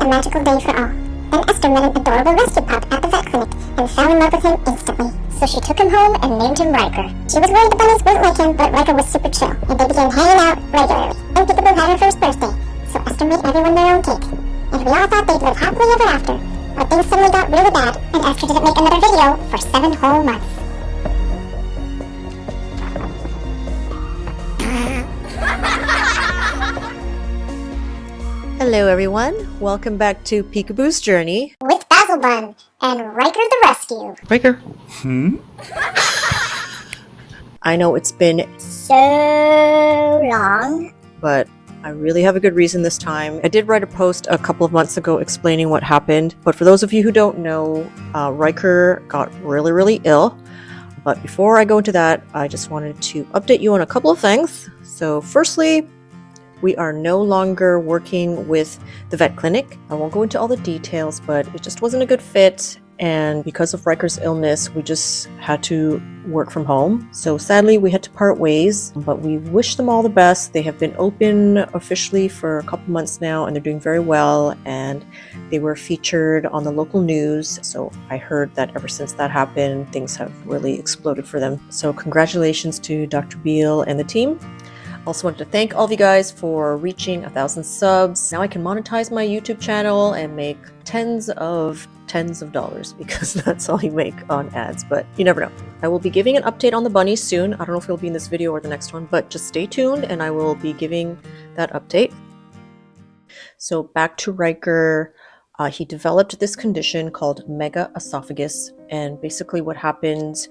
magical day for all. Then Esther met an adorable rescue pup at the vet clinic and fell in love with him instantly. So she took him home and named him Ryker. She was worried the bunnies wouldn't like him, but Ryker was super chill, and they began hanging out regularly. Then Peekaboo had her first birthday, so Esther made everyone their own cake. And we all thought they'd live happily ever after. But things suddenly got really bad, and Esther didn't make another video for 7 whole months. Hello everyone, welcome back to Peekaboo's Journey. With Basil Bun and Ryker the Rescue. Ryker. I know it's been So long. but I really have a good reason this time. I did write a post a couple of months ago explaining what happened, but for those of you who don't know, Ryker got really ill. But before I go into that, I just wanted to update you on a couple of things. So firstly, we are no longer working with the vet clinic. I won't go into all the details, but it just wasn't a good fit. And because of Ryker's illness, we just had to work from home. So sadly, we had to part ways, but we wish them all the best. They have been open officially for a couple months now, and they're doing very well. And they were featured on the local news. So I heard that ever since that happened, things have really exploded for them. So congratulations to Dr. Beal and the team. Also wanted to thank all of you guys for reaching 1,000 subs. Now I can monetize my YouTube channel and make tens of dollars, because that's all you make on ads, but you never know. I will be giving an update on the bunnies soon. I don't know if it'll be in this video or the next one, but just stay tuned and I will be giving that update. So back to Ryker. He developed this condition called Megaesophagus, and basically what happened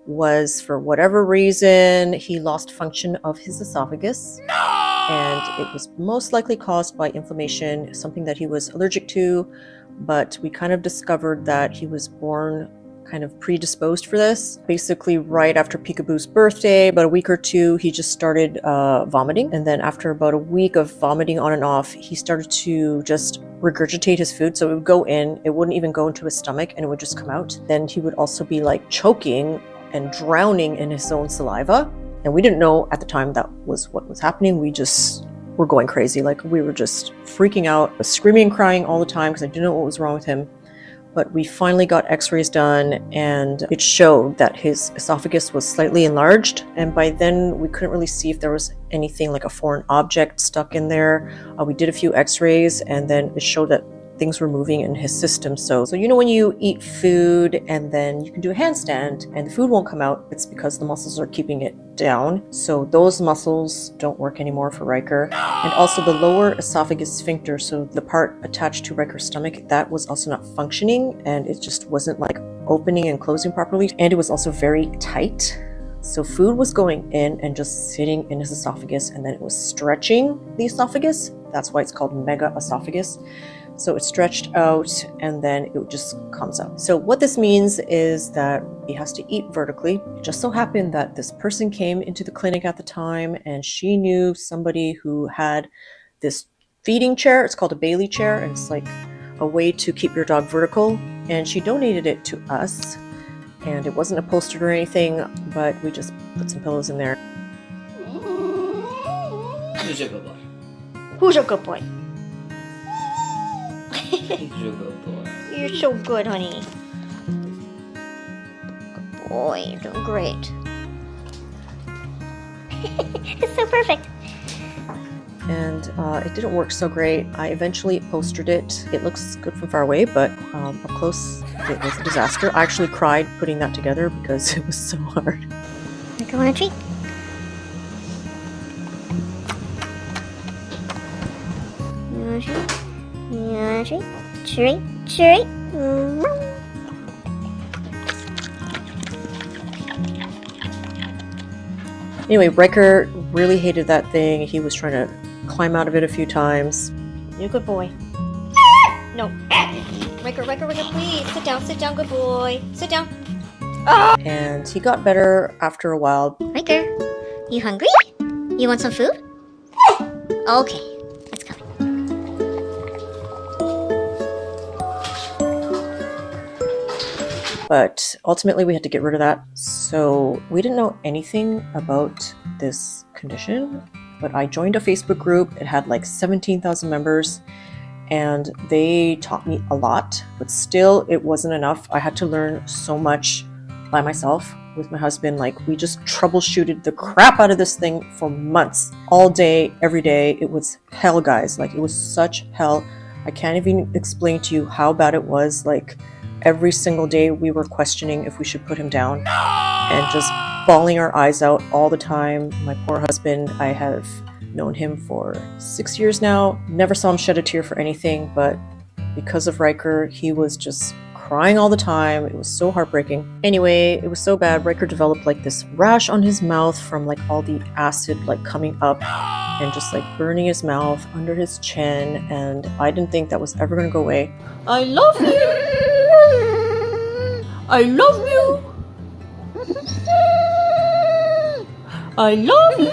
was, for whatever reason, he lost function of his esophagus. No! And it was most likely caused by inflammation, something that he was allergic to, but we kind of discovered that he was born kind of predisposed for this. Basically, right after Peekaboo's birthday, about a week or two, he just started vomiting. And then after about a week of vomiting on and off, he started to just regurgitate his food. So it would go in, it wouldn't even go into his stomach, and it would just come out. Then he would also be like choking and drowning in his own saliva. And we didn't know at the time that was what was happening. We just were going crazy. Like, we were just freaking out, screaming and crying all the time because I didn't know what was wrong with him. But we finally got x-rays done, and it showed that his esophagus was slightly enlarged. And by then we couldn't really see if there was anything like a foreign object stuck in there. We did a few x-rays, and then it showed that things were moving in his system. So you know when you eat food and then you can do a handstand and the food won't come out, it's because the muscles are keeping it down. So those muscles don't work anymore for Ryker. And also the lower esophagus sphincter, so the part attached to Ryker's stomach, that was also not functioning, and it just wasn't like opening and closing properly. And it was also very tight. So food was going in and just sitting in his esophagus, and then it was stretching the esophagus. That's why it's called Megaesophagus. So it stretched out and then it just comes out. So what this means is that he has to eat vertically. It just so happened that this person came into the clinic at the time, and she knew somebody who had this feeding chair. It's called a Bailey chair, and it's like a way to keep your dog vertical. And she donated it to us, and it wasn't upholstered or anything, but we just put some pillows in there. Who's a good boy? Who's a good boy? Who's a good boy? You're so good, honey. Good boy, you're doing great. It's so perfect. And it didn't work so great. I eventually upholstered it. It looks good from far away, but up close it was a disaster. I actually cried putting that together because it was so hard. Ryker, want a treat? You want a treat? You want a treat? Treat. Anyway, Ryker really hated that thing. He was trying to climb out of it a few times. You're a good boy. No. Ryker, please. Sit down, good boy. Sit down. And he got better after a while. Ryker, you hungry? You want some food? Okay, it's coming. But ultimately we had to get rid of that. So we didn't know anything about this condition, but I joined a Facebook group. It had like 17,000 members, and they taught me a lot, but still it wasn't enough. I had to learn so much by myself with my husband. Like, we just troubleshooted the crap out of this thing for months, all day, every day. It was hell, guys. Like, it was such hell. I can't even explain to you how bad it was. Like, every single day we were questioning if we should put him down and just bawling our eyes out all the time. My poor husband, I have known him for 6 years now. Never saw him shed a tear for anything, but because of Ryker, he was just crying all the time. It was so heartbreaking. Anyway, it was so bad. Ryker developed like this rash on his mouth from like all the acid like coming up and just like burning his mouth, under his chin, and I didn't think that was ever going to go away. I love you. I love you. I love you.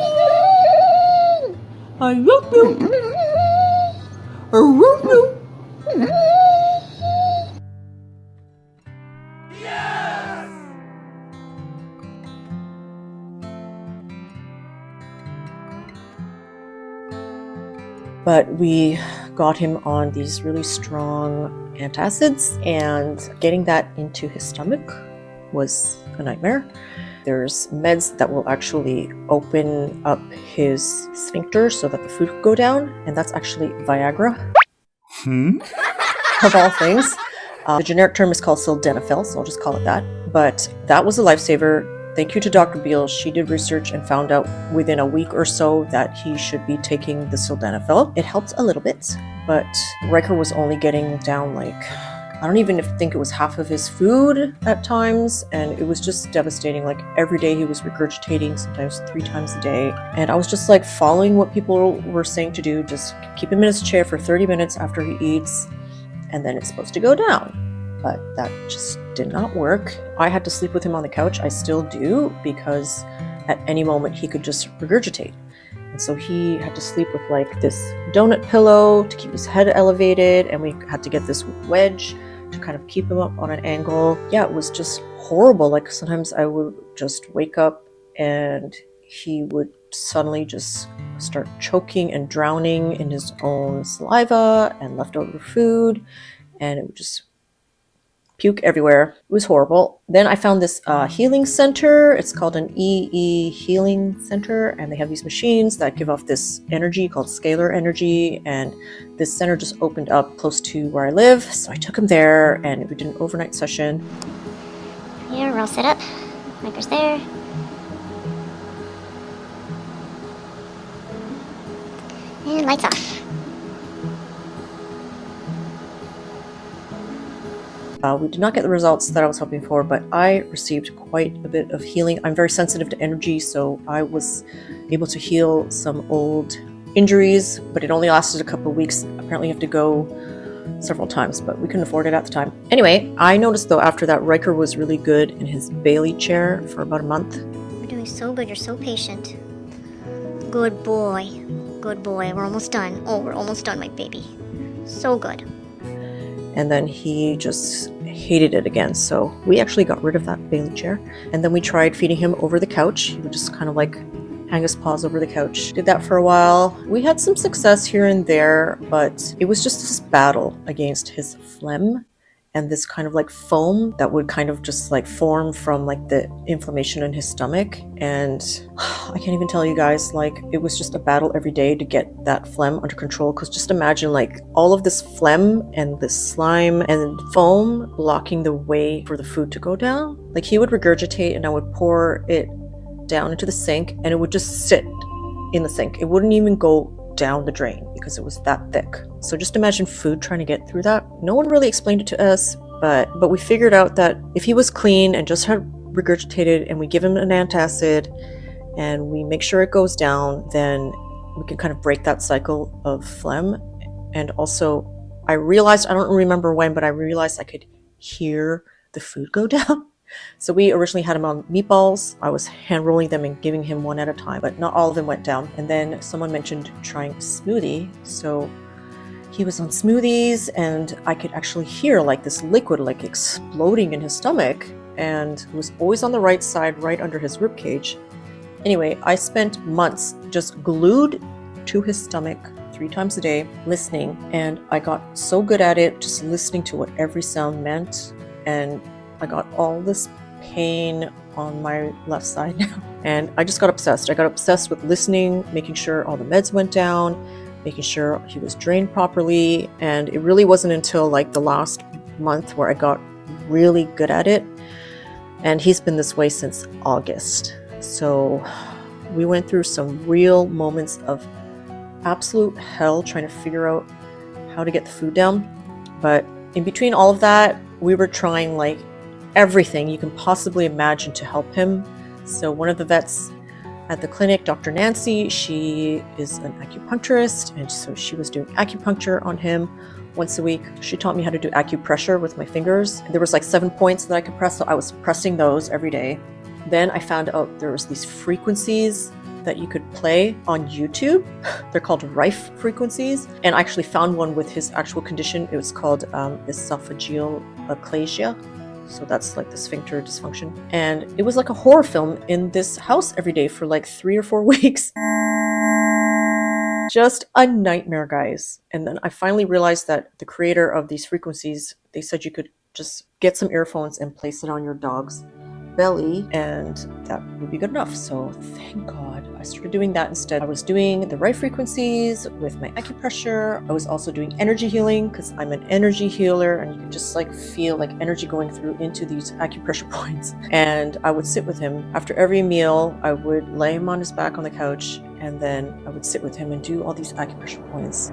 I love you. I love you. But we got him on these really strong antacids, and getting that into his stomach was a nightmare. There's meds that will actually open up his sphincter so that the food could go down, and that's actually Viagra. Of all things. The generic term is called sildenafil, so I'll just call it that. But that was a lifesaver. Thank you to Dr. Beal. She did research and found out within a week or so that he should be taking the sildenafil. It helped a little bit, but Ryker was only getting down like, I don't even think it was half of his food at times, and it was just devastating. Like, every day he was regurgitating, sometimes 3 times a day. And I was just like following what people were saying to do. Just keep him in his chair for 30 minutes after he eats, and then it's supposed to go down. But that just did not work. I had to sleep with him on the couch. I still do, because at any moment he could just regurgitate. And so he had to sleep with like this donut pillow to keep his head elevated, and we had to get this wedge to kind of keep him up on an angle. Yeah, it was just horrible. Like, sometimes I would just wake up and he would suddenly just start choking and drowning in his own saliva and leftover food, and it would just puke everywhere. It was horrible. Then I found this healing center. It's called an EE healing center, and they have these machines that give off this energy called scalar energy, and this center just opened up close to where I live, so I took him there and we did an overnight session. Here, we're all set up. Ryker's there. And lights off. We did not get the results that I was hoping for, but I received quite a bit of healing. I'm very sensitive to energy, so I was able to heal some old injuries, but it only lasted a couple of weeks. Apparently you have to go several times, but we couldn't afford it at the time. Anyway, I noticed though after that Ryker was really good in his Bailey chair for about a month. We're doing so good. You're so patient. Good boy. Good boy. We're almost done. Oh, we're almost done, my baby. So good. And then he just hated it again, so we actually got rid of that Bailey chair. And then we tried feeding him over the couch. He would just kind of like hang his paws over the couch. Did that for a while. We had some success here and there, but it was just this battle against his phlegm and this kind of like foam that would kind of just like form from like the inflammation in his stomach. And I can't even tell you guys, like, it was just a battle every day to get that phlegm under control, because just imagine like all of this phlegm and this slime and foam blocking the way for the food to go down. Like, he would regurgitate and I would pour it down into the sink and it would just sit in the sink. It wouldn't even go down the drain because it was that thick. So just imagine food trying to get through that. No one really explained it to us, but we figured out that if he was clean and just had regurgitated and we give him an antacid and we make sure it goes down, then we can kind of break that cycle of phlegm. And also, I realized, I don't remember when, but I realized I could hear the food go down. So we originally had him on meatballs. I was hand rolling them and giving him one at a time, but not all of them went down. And then someone mentioned trying a smoothie. So he was on smoothies and I could actually hear like this liquid like exploding in his stomach, and it was always on the right side, right under his rib cage. Anyway, I spent months just glued to his stomach 3 times a day listening, and I got so good at it, just listening to what every sound meant, and I got all this pain on my left side now. And I just got obsessed. I got obsessed with listening, making sure all the meds went down, making sure he was drained properly. And it really wasn't until like the last month where I got really good at it. And he's been this way since August. So we went through some real moments of absolute hell trying to figure out how to get the food down. But in between all of that, we were trying like everything you can possibly imagine to help him. So one of the vets at the clinic, Dr. Nancy, she is an acupuncturist, and so she was doing acupuncture on him once a week. She taught me how to do acupressure with my fingers. There was like 7 points that I could press, so I was pressing those every day. Then I found out there was these frequencies that you could play on YouTube. They're called Rife frequencies, and I actually found one with his actual condition. It was called esophageal aplasia. So that's like the sphincter dysfunction. And it was like a horror film in this house every day for like 3 or 4 weeks. Just a nightmare, guys. And then I finally realized that the creator of these frequencies, they said you could just get some earphones and place it on your dog's belly, and that would be good enough. So thank God I started doing that instead. I was doing the right frequencies with my acupressure. I was also doing energy healing because I'm an energy healer, and you can just like feel like energy going through into these acupressure points. And I would sit with him after every meal. I would lay him on his back on the couch, and then I would sit with him and do all these acupressure points.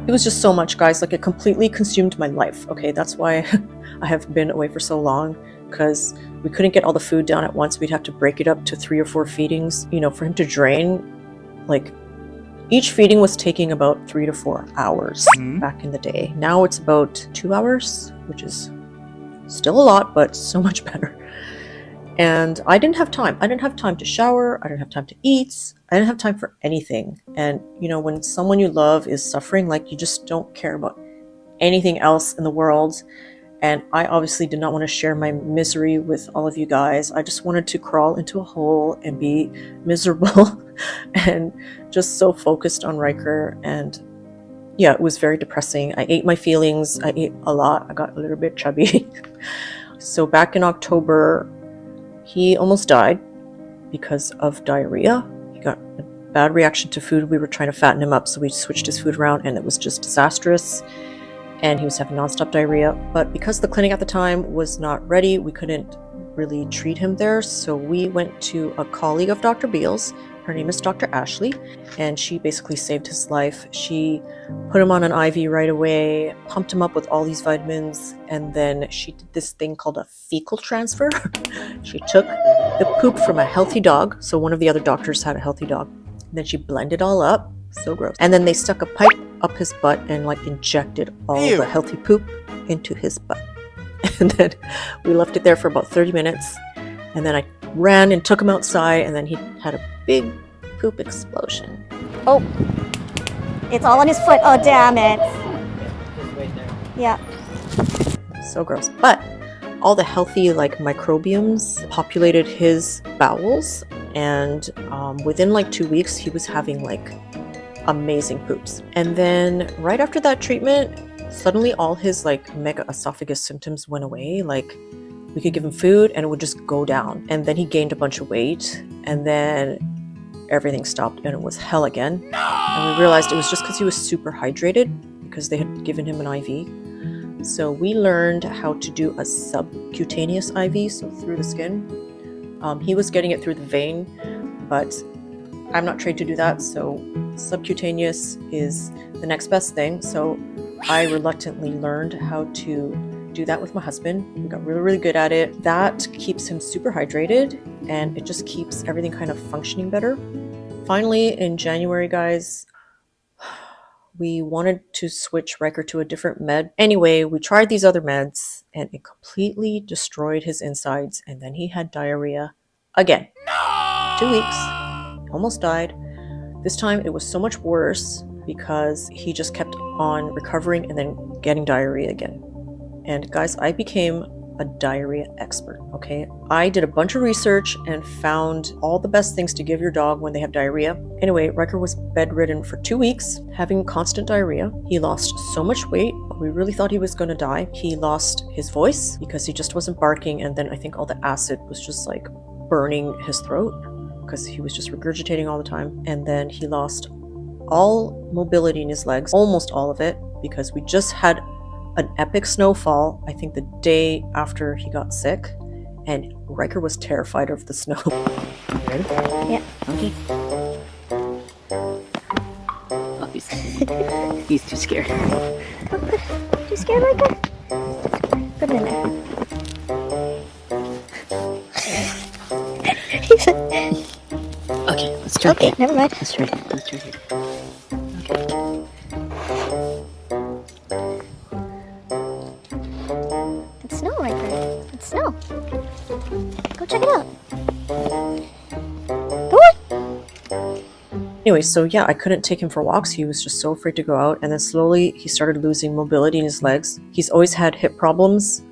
It was just so much, guys. Like, it completely consumed my life. Okay, that's why I have been away for so long, because we couldn't get all the food down at once. We'd have to break it up to 3 or 4 feedings, you know, for him to drain. Like, each feeding was taking about 3 to 4 hours back in the day. Now it's about 2 hours, which is still a lot, but so much better. And I didn't have time. I didn't have time to shower. I didn't have time to eat. I didn't have time for anything. And, you know, when someone you love is suffering, like, you just don't care about anything else in the world. And I obviously did not want to share my misery with all of you guys. I just wanted to crawl into a hole and be miserable and just so focused on Ryker. And yeah, it was very depressing. I ate my feelings. I ate a lot. I got a little bit chubby. So back in October, he almost died because of diarrhea. He got a bad reaction to food. We were trying to fatten him up, so we switched his food around, and it was just disastrous. And he was having nonstop diarrhea. But because the clinic at the time was not ready, we couldn't really treat him there. So we went to a colleague of Dr. Beale's. Her name is Dr. Ashley, and she basically saved his life. She put him on an IV right away, pumped him up with all these vitamins, and then she did this thing called a fecal transfer. She took the poop from a healthy dog, so one of the other doctors had a healthy dog, and then she blended it all up, so gross. And then they stuck a pipe up his butt and like injected all the healthy poop into his butt. And then we left it there for about 30 minutes, and then I ran and took him outside, and then he had a big poop explosion. Oh, it's all on his foot. Oh, damn it. Just wait there. Yeah. So gross. But all the healthy like microbiomes populated his bowels, and within like 2 weeks he was having like amazing poops. And then right after that treatment, suddenly all his like Megaesophagus symptoms went away. Like, we could give him food and it would just go down. And then he gained a bunch of weight, and then everything stopped and it was hell again. And we realized it was just because he was super hydrated, because they had given him an IV. So we learned how to do a subcutaneous IV, so through the skin. He was getting it through the vein, but I'm not trained to do that, so subcutaneous is the next best thing. So I reluctantly learned how to do that with my husband. We got really, really good at it. That keeps him super hydrated, and it just keeps everything kind of functioning better. Finally, in January, guys, we wanted to switch Ryker to a different med. Anyway, we tried these other meds, and it completely destroyed his insides, and then he had diarrhea again. 2 weeks, almost died. This time it was so much worse because he just kept on recovering and then getting diarrhea again. And guys, I became a diarrhea expert, okay? I did a bunch of research and found all the best things to give your dog when they have diarrhea. Anyway, Ryker was bedridden for 2 weeks, having constant diarrhea. He lost so much weight, we really thought he was going to die. He lost his voice because he just wasn't barking, and then I think all the acid was just like burning his throat because he was just regurgitating all the time. And then he lost all mobility in his legs, almost all of it, because we just had an epic snowfall, I think the day after he got sick, and Ryker was terrified of the snow. Ready? Yeah. Okay. Oh, he's too scared. Too scared, Ryker? Put him in there. Okay, let's try Okay, it. never mind. Let's try it. Let's try it. Okay. It's snow, Ryker. It's snow. Go check it out. Go on. Anyway, so yeah, I couldn't take him for walks. He was just so afraid to go out. And then slowly he started losing mobility in his legs. He's always had hip problems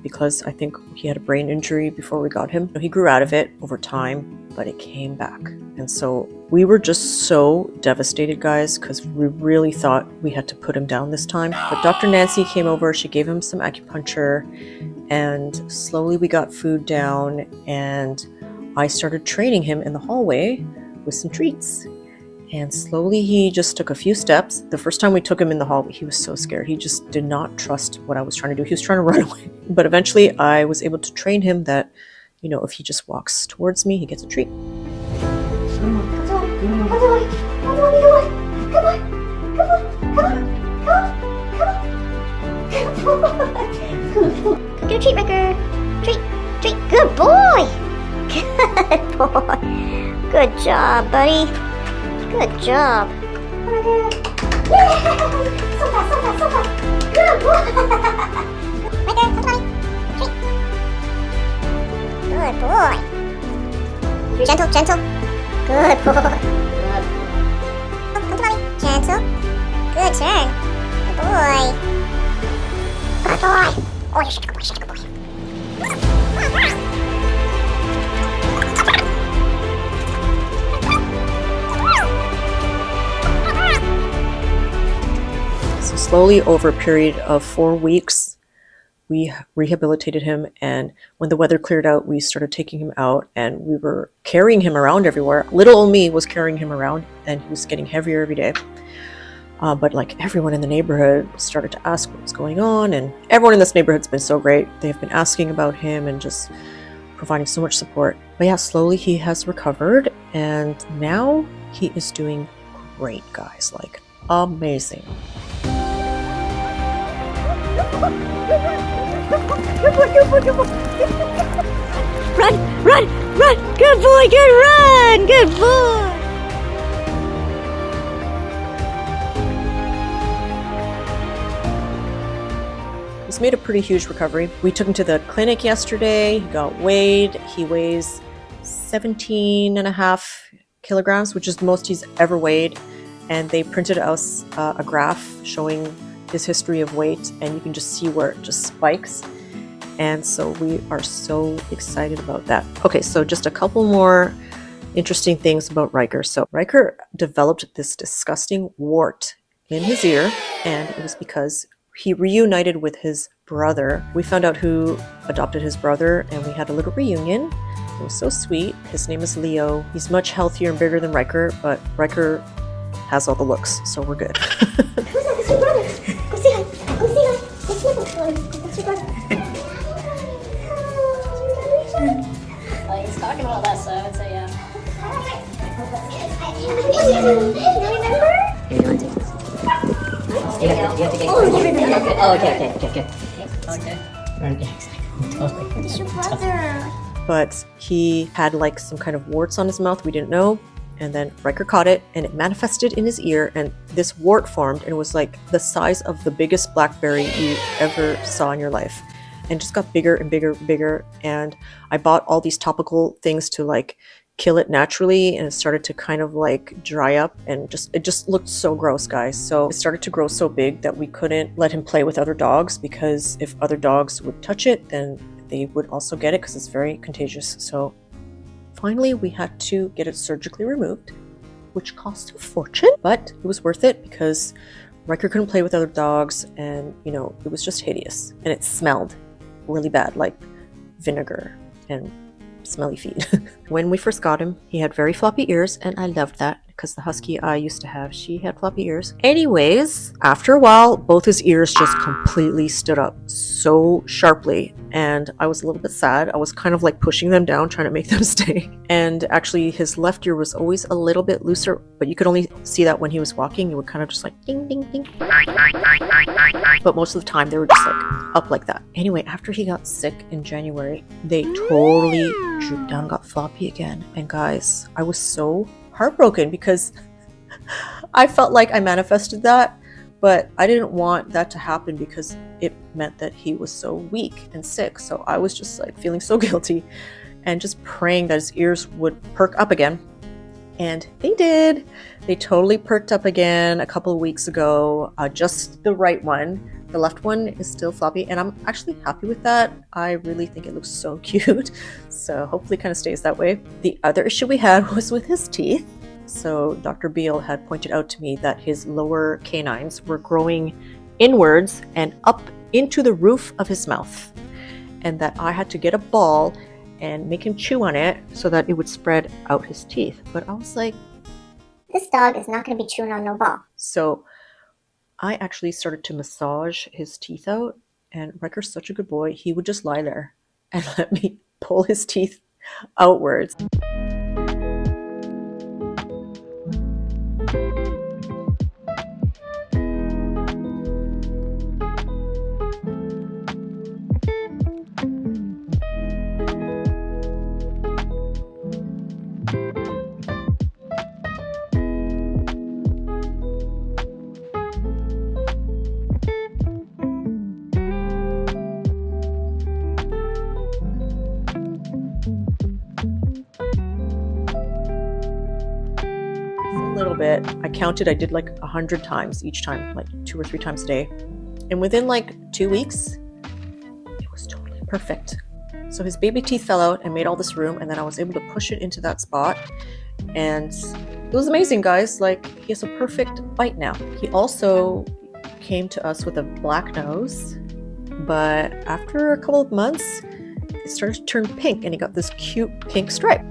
because I think he had a brain injury before we got him. He grew out of it over time, but it came back. And so we were just so devastated, guys, because we really thought we had to put him down this time. But Dr. Nancy came over, she gave him some acupuncture, and slowly we got food down, and I started training him in the hallway with some treats. And slowly he just took a few steps. The first time we took him in the hallway, he was so scared. He just did not trust what I was trying to do. He was trying to run away. But eventually I was able to train him that, you know, if he just walks towards me, he gets a treat. Go get a treat, Ryker. Treat. Good boy. Good boy. Good job, buddy. Good job. Yeah! So fast. Good boy! Right there, come on. Treat. Good boy. Gentle. Good boy. Come to mommy. Gentle. Good turn. Good boy. Good boy. Oh, you're such a good boy. So slowly over a period of 4 weeks, we rehabilitated him, and when the weather cleared out, we started taking him out, and we were carrying him around everywhere. Little old me was carrying him around, and he was getting heavier every day. But like everyone in the neighborhood started to ask what was going on, and everyone in this neighborhood's been so great. They've been asking about him and just providing so much support. But yeah, slowly he has recovered, and now he is doing great, guys, like amazing. Run! Good boy, good run! Good boy! He's made a pretty huge recovery. We took him to the clinic yesterday. He got weighed. He weighs 17.5 kilograms, which is the most he's ever weighed. And they printed us a graph showing his history of weight, and you can just see where it just spikes. And so we are so excited about that. Okay, so just a couple more interesting things about Ryker. So Ryker developed this disgusting wart in his ear, and it was because he reunited with his brother. We found out who adopted his brother, and we had a little reunion. It was so sweet. His name is Leo. He's much healthier and bigger than Ryker, but Ryker has all the looks, so we're good. Who's that? That's your brother. Go see her. Go snuggle for him. That's your brother. He's talking about that, so I would say yeah. You remember? Here, you want to take this? You have to get Oh, okay. Okay. Totally. It's your brother. But he had like some kind of warts on his mouth we didn't know, and then Ryker caught it and it manifested in his ear, and this wart formed, and it was like the size of the biggest blackberry you ever saw in your life. and just got bigger and bigger and bigger. And I bought all these topical things to like kill it naturally, and it started to kind of like dry up, and it just looked so gross, guys. So it started to grow so big that we couldn't let him play with other dogs, because if other dogs would touch it, then they would also get it, because it's very contagious. So finally we had to get it surgically removed, which cost a fortune, but it was worth it because Ryker couldn't play with other dogs, and you know, it was just hideous, and it smelled really bad, like vinegar and smelly feet. When we first got him, he had very floppy ears, and I loved that because the husky I used to have, she had floppy ears. Anyways, after a while, both his ears just completely stood up so sharply, and I was a little bit sad. I was kind of like pushing them down, trying to make them stay. And actually his left ear was always a little bit looser, but you could only see that when he was walking. He would kind of just like ding ding ding, but most of the time they were just like up like that. Anyway, after he got sick in January, they totally drooped down, got floppy again. And guys, I was so heartbroken because I felt like I manifested that, but I didn't want that to happen because it meant that he was so weak and sick. So I was just like feeling so guilty and just praying that his ears would perk up again. And they did. They totally perked up again a couple of weeks ago, just the right one. The left one is still floppy, and I'm actually happy with that. I really think it looks so cute. So hopefully it kind of stays that way. The other issue we had was with his teeth. So Dr. Beale had pointed out to me that his lower canines were growing inwards and up into the roof of his mouth, and that I had to get a ball and make him chew on it so that it would spread out his teeth. But I was like, This dog is not going to be chewing on no ball. so I actually started to massage his teeth out, and Ryker's such a good boy. He would just lie there and let me pull his teeth outwards. Little bit. I counted, I did like 100 times each time, like 2 or 3 times a day. And within like 2 weeks, it was totally perfect. So his baby teeth fell out and made all this room, and then I was able to push it into that spot. And it was amazing, guys. Like, he has a perfect bite now. He also came to us with a black nose, but after a couple of months, it started to turn pink, and he got this cute pink stripe.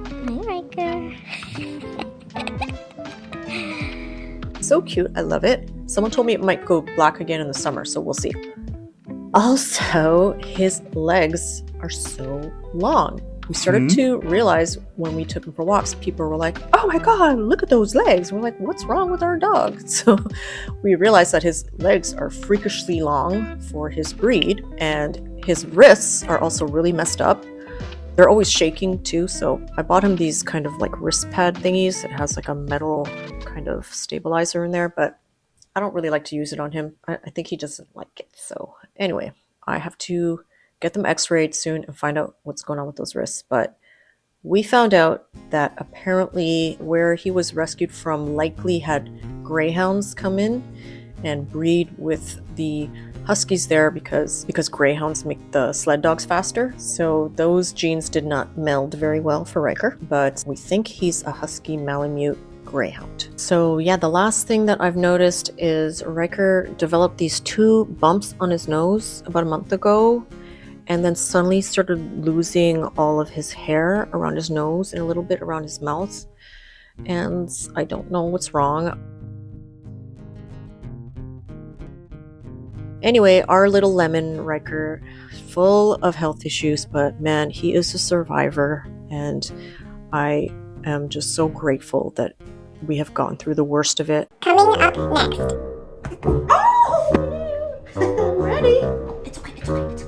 Hi, Ryker. So cute. I love it. Someone told me it might go black again in the summer, so we'll see. Also, his legs are so long. We started to realize when we took him for walks, people were like, oh my god, look at those legs. We're like, what's wrong with our dog? So we realized that his legs are freakishly long for his breed, and his wrists are also really messed up. They're always shaking too, so I bought him these kind of like wrist pad thingies. It has like a metal kind of stabilizer in there, but I don't really like to use it on him. I think he doesn't like it. So anyway, I have to get them x-rayed soon and find out what's going on with those wrists. But we found out that apparently where he was rescued from likely had greyhounds come in and breed with the huskies there because greyhounds make the sled dogs faster. So those genes did not meld very well for Ryker, but we think he's a husky Malamute greyhound. So yeah, the last thing that I've noticed is Ryker developed these 2 bumps on his nose about a month ago, and then suddenly started losing all of his hair around his nose and a little bit around his mouth, and I don't know what's wrong. Anyway, our little lemon, Ryker, full of health issues, but man, he is a survivor, and I am just so grateful that we have gone through the worst of it. Coming up next. Ready? It's okay, it's okay.